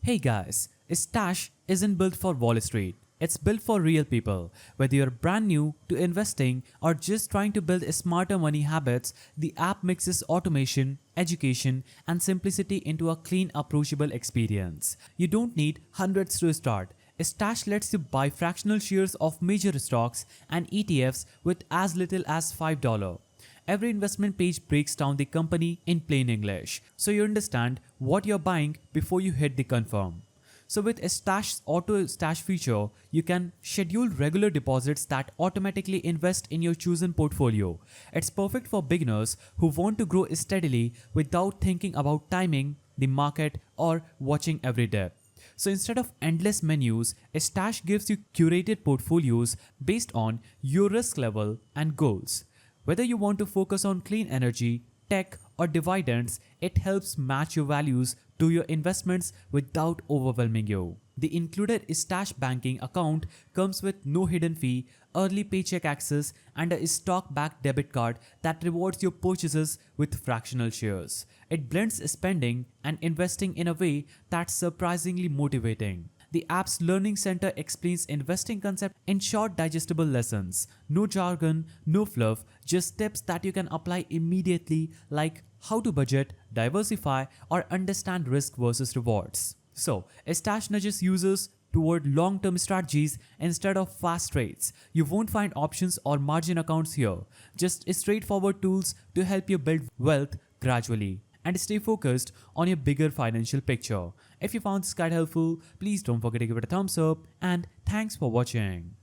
Hey guys, Stash isn't built for Wall Street. It's built for real people. Whether you're brand new to investing or just trying to build smarter money habits, the app mixes automation, education, and simplicity into a clean, approachable experience. You don't need hundreds to start. Stash lets you buy fractional shares of major stocks and ETFs with as little as $5. Every investment page breaks down the company in plain English, so you understand what you're buying before you hit the confirm. So with a Stash's auto stash feature, you can schedule regular deposits that automatically invest in your chosen portfolio. It's perfect for beginners who want to grow steadily without thinking about timing, the market, or watching every dip. So instead of endless menus, a Stash gives you curated portfolios based on your risk level and goals. Whether you want to focus on clean energy, tech, or dividends, it helps match your values to your investments without overwhelming you. The included Stash banking account comes with no hidden fee, early paycheck access, and a stock-backed debit card that rewards your purchases with fractional shares. It blends spending and investing in a way that's surprisingly motivating. The app's Learning Center explains investing concepts in short, digestible lessons. No jargon, no fluff, just tips that you can apply immediately, like how to budget, diversify, or understand risk versus rewards. So, Stash nudges users toward long-term strategies instead of fast trades. You won't find options or margin accounts here, just straightforward tools to help you build wealth gradually and stay focused on your bigger financial picture. If you found this guide helpful, please don't forget to give it a thumbs up, and thanks for watching.